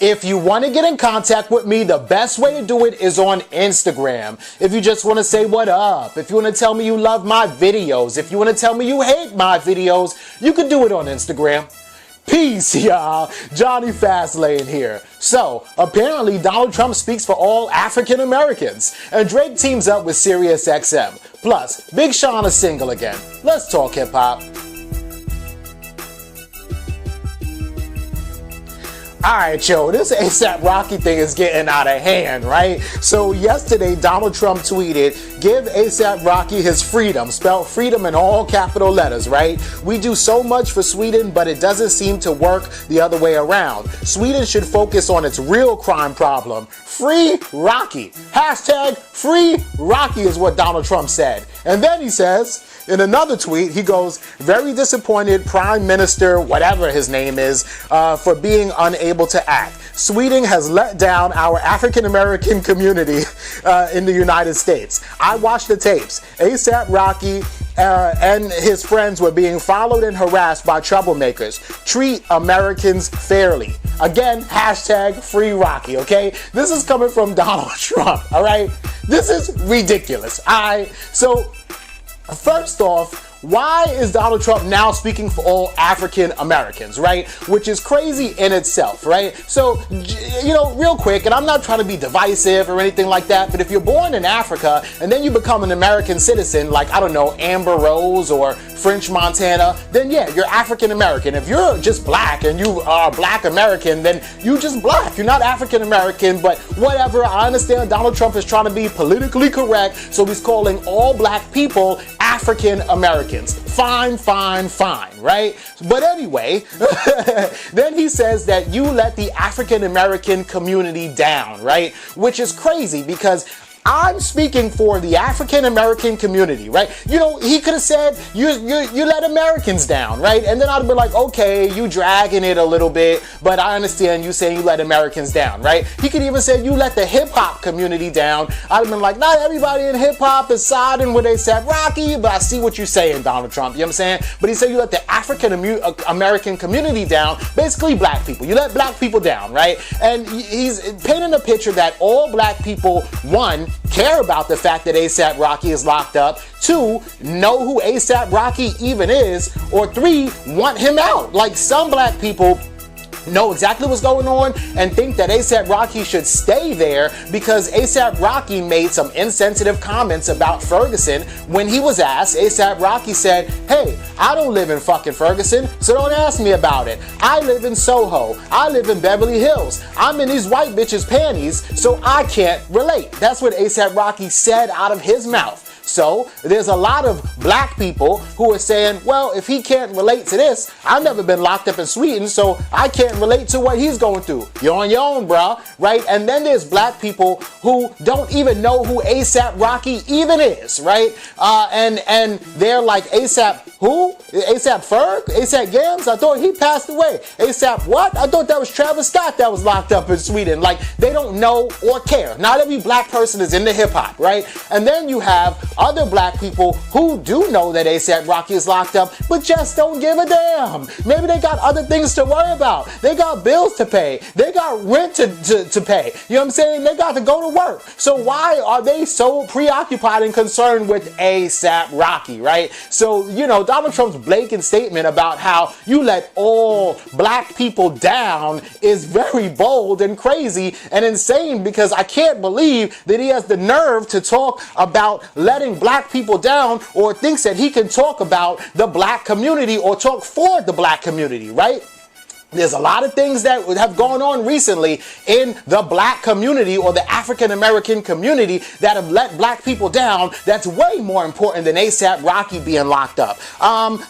If you want to get in contact with me, the best way to do it is on Instagram. If you just want to say what up, if you want to tell me you love my videos, if you want to tell me you hate my videos, you can do it on Instagram. Peace, y'all. Jonny Fastlane here. So, apparently Donald Trump speaks for all African Americans, and Drake teams up with SiriusXM. Plus, Big Sean is single again. Let's talk hip-hop. Alright, yo, this ASAP Rocky thing is getting out of hand, right? So yesterday, Donald Trump tweeted, "Give ASAP Rocky his freedom," spelled freedom in all capital letters, right? "We do so much for Sweden, but it doesn't seem to work the other way around. Sweden should focus on its real crime problem. Free Rocky. Hashtag free Rocky," is what Donald Trump said. And then he says, in another tweet, he goes, "Very disappointed Prime Minister, whatever his name is, for being unable to act. Sweden has let down our African American community in the United States. I watched the tapes. ASAP Rocky and his friends were being followed and harassed by troublemakers. Treat Americans fairly." Again, hashtag free Rocky, okay? This is coming from Donald Trump, all right? This is ridiculous, all right? So, first off, why is Donald Trump now speaking for all African Americans, right? Which is crazy in itself, right? So, you know, real quick, and I'm not trying to be divisive or anything like that, but if you're born in Africa and then you become an American citizen, like, I don't know, Amber Rose or French Montana, then yeah, you're African American. If you're just black and you are Black American, then you just black. You're not African American, but whatever. I understand Donald Trump is trying to be politically correct, so he's calling all black people African Americans. Fine, fine, fine, right? But anyway, then he says that you let the African American community down, right? Which is crazy because I'm speaking for the African American community, right? You know, he could have said, you let Americans down, right? And then I'd be like, okay, you dragging it a little bit, but I understand you saying you let Americans down, right? He could even say you let the hip-hop community down. I'd have been like, not everybody in hip-hop is siding with ASAP Rocky, but I see what you're saying, Donald Trump, you know what I'm saying? But he said you let the African American community down, basically black people. You let black people down, right? And he's painting a picture that all black people, one, care about the fact that ASAP Rocky is locked up, two, know who ASAP Rocky even is, or three, want him out. Like, some black people know exactly what's going on and think that ASAP Rocky should stay there because ASAP Rocky made some insensitive comments about Ferguson. When he was asked, ASAP Rocky said, "Hey, I don't live in fucking Ferguson, so don't ask me about it. I live in Soho. I live in Beverly Hills. I'm in these white bitches' panties, so I can't relate." That's what ASAP Rocky said out of his mouth. So there's a lot of black people who are saying, well, if he can't relate to this, I've never been locked up in Sweden, so I can't relate to what he's going through. You're on your own, bro, right? And then there's black people who don't even know who ASAP Rocky even is, right? And they're like, ASAP who? ASAP Ferg? ASAP Yams? I thought he passed away. ASAP what? I thought that was Travis Scott that was locked up in Sweden. Like, they don't know or care. Not every black person is into hip hop, right? And then you have other black people who do know that ASAP Rocky is locked up, but just don't give a damn. Maybe they got other things to worry about. They got bills to pay. They got rent to pay. You know what I'm saying? They got to go to work. So why are they so preoccupied and concerned with ASAP Rocky, right? So, you know, Donald Trump's blatant statement about how you let all black people down is very bold and crazy and insane, because I can't believe that he has the nerve to talk about letting black people down, or thinks that he can talk about the black community or talk for the black community, right? There's a lot of things that have gone on recently in the black community or the African American community that have let black people down that's way more important than ASAP Rocky being locked up.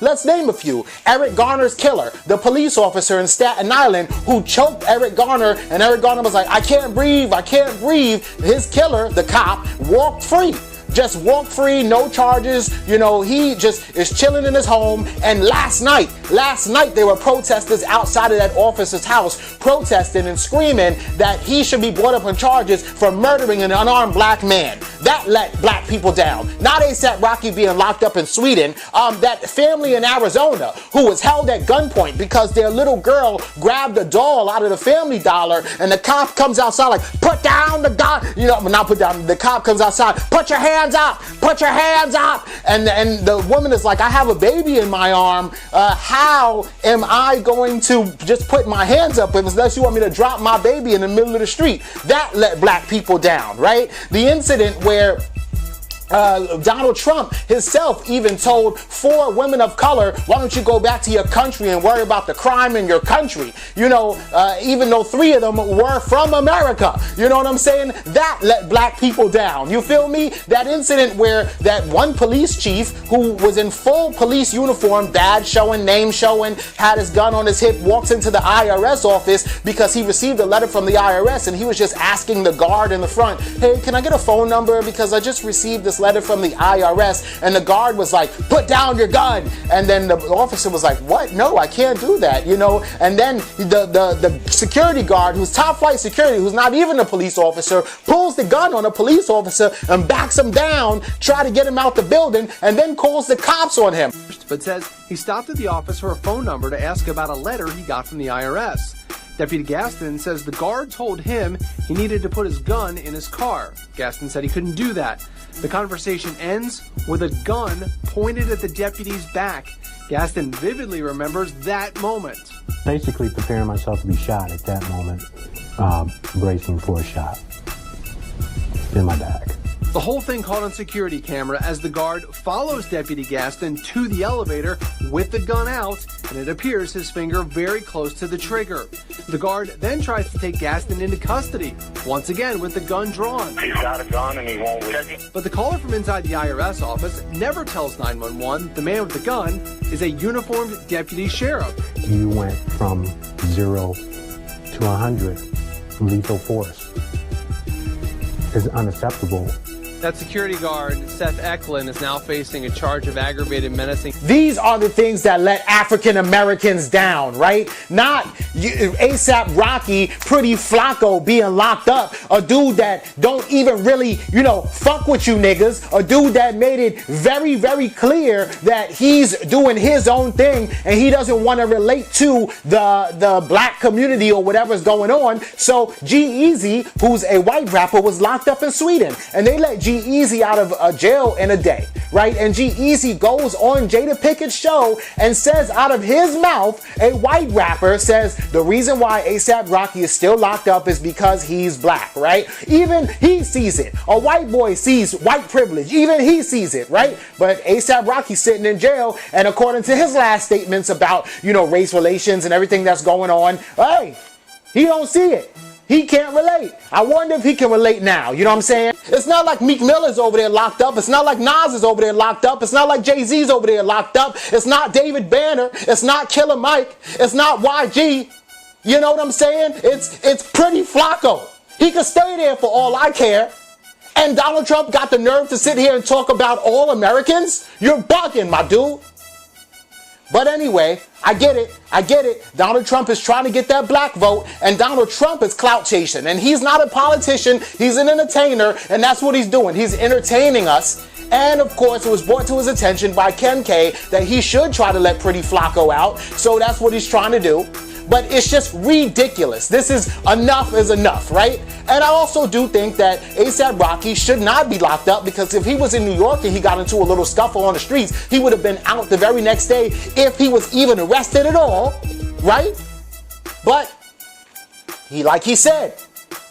Let's name a few. Eric Garner's killer, the police officer in Staten Island who choked Eric Garner, and Eric Garner was like, I can't breathe, I can't breathe. His killer, the cop, walked free. just walk free, no charges. He just is chilling in his home. And last night, there were protesters outside of that officer's house protesting and screaming that he should be brought up on charges for murdering an unarmed black man. That let black people down. Not A$AP Rocky being locked up in Sweden. That family in Arizona who was held at gunpoint because their little girl grabbed a doll out of the Family Dollar, and the cop comes outside like, put down the gun. Not put down. The cop comes outside, put your hands up, put your hands up. And the woman is like, I have a baby in my arm. How am I going to just put my hands up unless you want me to drop my baby in the middle of the street? That let black people down, right? The incident where Donald Trump himself even told 4 women of color, why don't you go back to your country and worry about the crime in your country? Even though 3 of them were from America. You know what I'm saying? That let black people down. You feel me? That incident where that one police chief who was in full police uniform, badge showing, name showing, had his gun on his hip, walks into the IRS office because he received a letter from the IRS, and he was just asking the guard in the front, hey, can I get a phone number because I just received this letter from the IRS. And the guard was like, put down your gun. And then the officer was like, what? No, I can't do that, And then the security guard, who's top flight security, who's not even a police officer, pulls the gun on a police officer and backs him down, try to get him out the building, and then calls the cops on him. But says he stopped at the office for a phone number to ask about a letter he got from the IRS. Deputy Gaston says the guard told him he needed to put his gun in his car. Gaston said he couldn't do that. The conversation ends with a gun pointed at the deputy's back. Gaston vividly remembers that moment. Basically preparing myself to be shot at that moment, bracing for a shot in my back. The whole thing caught on security camera as the guard follows Deputy Gaston to the elevator with the gun out, and it appears his finger very close to the trigger. The guard then tries to take Gaston into custody, once again with the gun drawn. He's got a gun and he won't let me. But the caller from inside the IRS office never tells 911 the man with the gun is a uniformed deputy sheriff. You went from 0 to 100 lethal force. It's unacceptable. That security guard, Seth Eklund, is now facing a charge of aggravated menacing. These are the things that let African Americans down, right? Not A$AP Rocky, Pretty Flacco being locked up, a dude that don't even really, fuck with you niggas, a dude that made it very, very clear that he's doing his own thing and he doesn't want to relate to the black community or whatever's going on. So G-Eazy, who's a white rapper, was locked up in Sweden, and they let G-Eazy out of jail in a day, right? And G-Eazy goes on Jada Pickett's show and says out of his mouth, a white rapper says the reason why A$AP Rocky is still locked up is because he's black, right? Even he sees it. A white boy sees white privilege. Even he sees it, right? But A$AP Rocky's sitting in jail, and according to his last statements about, race relations and everything that's going on, hey, he don't see it. He can't relate. I wonder if he can relate now. You know what I'm saying? It's not like Meek Miller's over there locked up. It's not like Nas is over there locked up. It's not like Jay-Z's over there locked up. It's not David Banner. It's not Killer Mike. It's not YG. You know what I'm saying? It's Pretty Flacco. He could stay there for all I care. And Donald Trump got the nerve to sit here and talk about all Americans? You're bugging, my dude. But anyway, I get it. Donald Trump is trying to get that black vote, and Donald Trump is clout chasing. And he's not a politician, he's an entertainer, and that's what he's doing. He's entertaining us. And of course, it was brought to his attention by Ken K that he should try to let Pretty Flacco out. So that's what he's trying to do. But it's just ridiculous. This is enough, right? And I also do think that A$AP Rocky should not be locked up, because if he was in New York and he got into a little scuffle on the streets, he would have been out the very next day if he was even arrested at all, right? But like he said,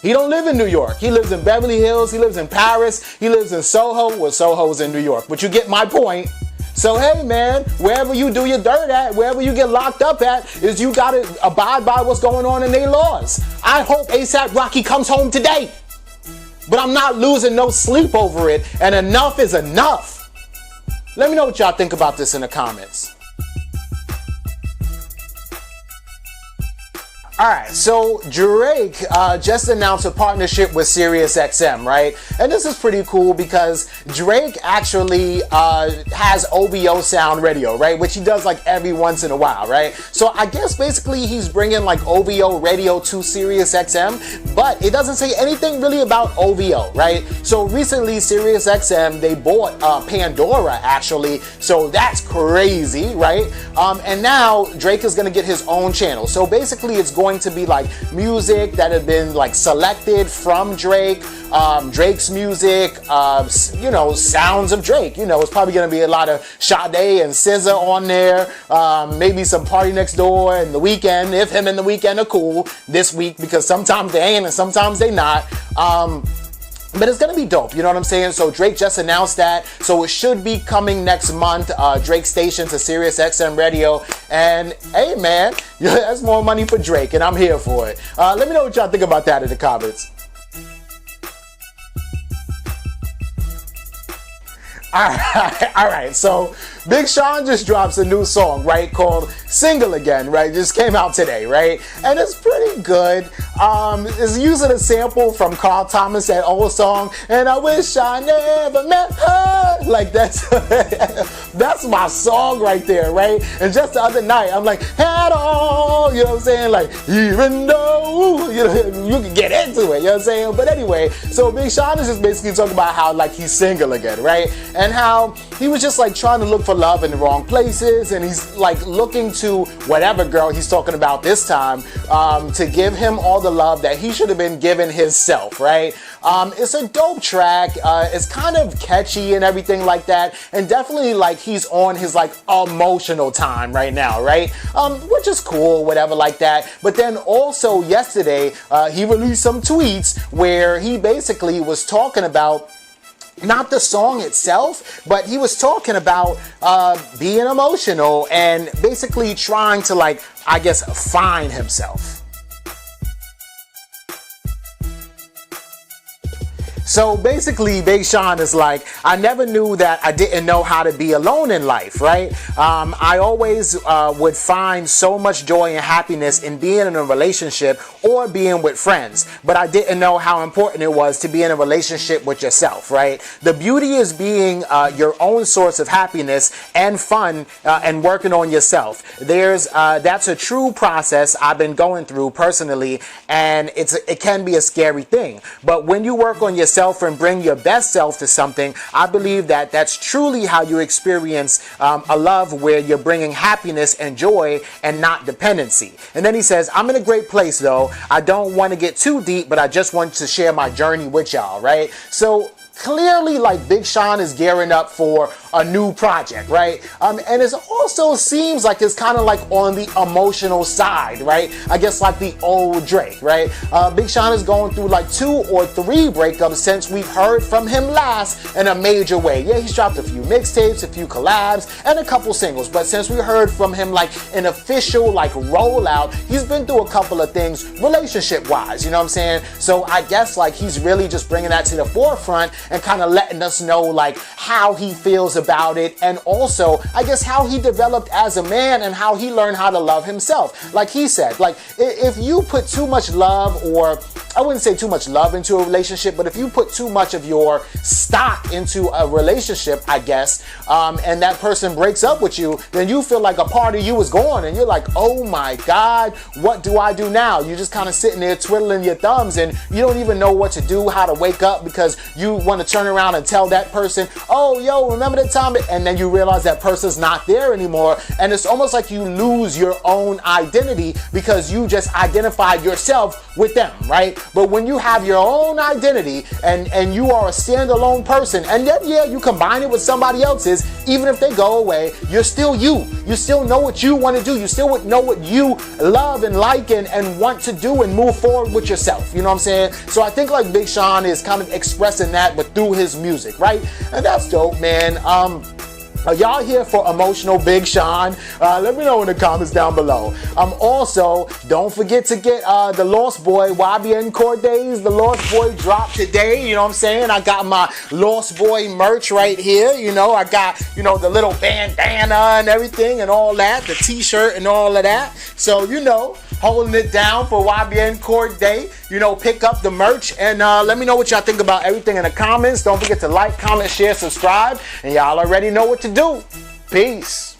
he don't live in New York. He lives in Beverly Hills, he lives in Paris, he lives in Soho. Well, Soho's in New York, but you get my point. So hey man, wherever you do your dirt at, wherever you get locked up at, is you gotta abide by what's going on in their laws. I hope A$AP Rocky comes home today, but I'm not losing no sleep over it, and enough is enough. Let me know what y'all think about this in the comments. Alright, so Drake just announced a partnership with SiriusXM, right? And this is pretty cool because Drake actually has OVO sound radio, right? Which he does like every once in a while, right? So I guess basically he's bringing like OVO radio to SiriusXM, but it doesn't say anything really about OVO, right? So recently SiriusXM, they bought Pandora actually, so that's crazy, right? And now Drake is gonna get his own channel. So basically it's going to be like music that have been like selected from Drake, Drake's music, you know, sounds of Drake. You know, it's probably gonna be a lot of Sade and SZA on there, maybe some Party Next Door and The Weeknd, if him and The Weeknd are cool this week, because sometimes they ain't and sometimes they not. But it's gonna be dope, you know what I'm saying? So Drake just announced that, so it should be coming next month, Drake station to SiriusXM Radio. And hey man, that's more money for Drake, and I'm here for it. Let me know what y'all think about that in the comments. Alright, so Big Sean just drops a new song, right, called Single Again, right? Just came out today, right? And it's pretty good. It's using a sample from Carl Thomas, that old song, and I wish I never met her. Like that's that's my song right there, right? And just the other night, I'm like, head on, you know what I'm saying? Like, even though, you know, you can get into it, you know what I'm saying? But anyway, so Big Sean is just basically talking about how like he's single again, right? And how he was just like trying to look for love in the wrong places, and he's like looking to whatever girl he's talking about this time to give him all the love that he should have been given himself, right? It's a dope track. It's kind of catchy and everything like that, and definitely like he's on his like emotional time right now, right? Which is cool, whatever like that. But then also yesterday he released some tweets where he basically was talking about not the song itself, but he was talking about being emotional and basically trying to, like, I guess, find himself. So basically, Big Sean is like, I never knew that I didn't know how to be alone in life, right? I always would find so much joy and happiness in being in a relationship or being with friends, but I didn't know how important it was to be in a relationship with yourself, right? The beauty is being your own source of happiness and fun and working on yourself. That's a true process I've been going through personally, and it can be a scary thing. But when you work on yourself and bring your best self to something, I believe that that's truly how you experience a love where you're bringing happiness and joy and not dependency. And then he says, I'm in a great place though. I don't want to get too deep, but I just want to share my journey with y'all, right? So clearly, like, Big Sean is gearing up for a new project, right? And it also seems like it's kind of like on the emotional side, right? I guess like the old Drake, right? Big Sean is going through like 2 or 3 breakups since we've heard from him last in a major way. Yeah, he's dropped a few mixtapes, a few collabs, and a couple singles. But since we heard from him like an official like rollout, he's been through a couple of things relationship-wise, you know what I'm saying? So I guess like he's really just bringing that to the forefront and kind of letting us know like how he feels about it, and also I guess how he developed as a man and how he learned how to love himself. Like he said, like if you put too much love, or I wouldn't say too much love into a relationship, but if you put too much of your stock into a relationship, I guess, and that person breaks up with you, then you feel like a part of you is gone, and you're like, oh my God, what do I do now? You're just kind of sitting there twiddling your thumbs, and you don't even know what to do, how to wake up, because you want to turn around and tell that person, oh, yo, remember that time? And then you realize that person's not there anymore, and it's almost like you lose your own identity because you just identified yourself with them, right? But when you have your own identity and you are a standalone person, and then, yeah, you combine it with somebody else's, even if they go away, you're still you. You still know what you want to do. You still would know what you love and like and want to do and move forward with yourself. You know what I'm saying? So I think like Big Sean is kind of expressing that, but through his music, right? And that's dope, man. Are y'all here for emotional Big Sean? Let me know in the comments down below. Also, don't forget to get the Lost Boy YBN Cordays. The Lost Boy dropped today. You know what I'm saying? I got my Lost Boy merch right here. You know, I got, you know, the little bandana and everything and all that, the t-shirt and all of that. So, you know, holding it down for YBN Court Day. You know, pick up the merch and let me know what y'all think about everything in the comments. Don't forget to like, comment, share, subscribe, and y'all already know what to do. Peace.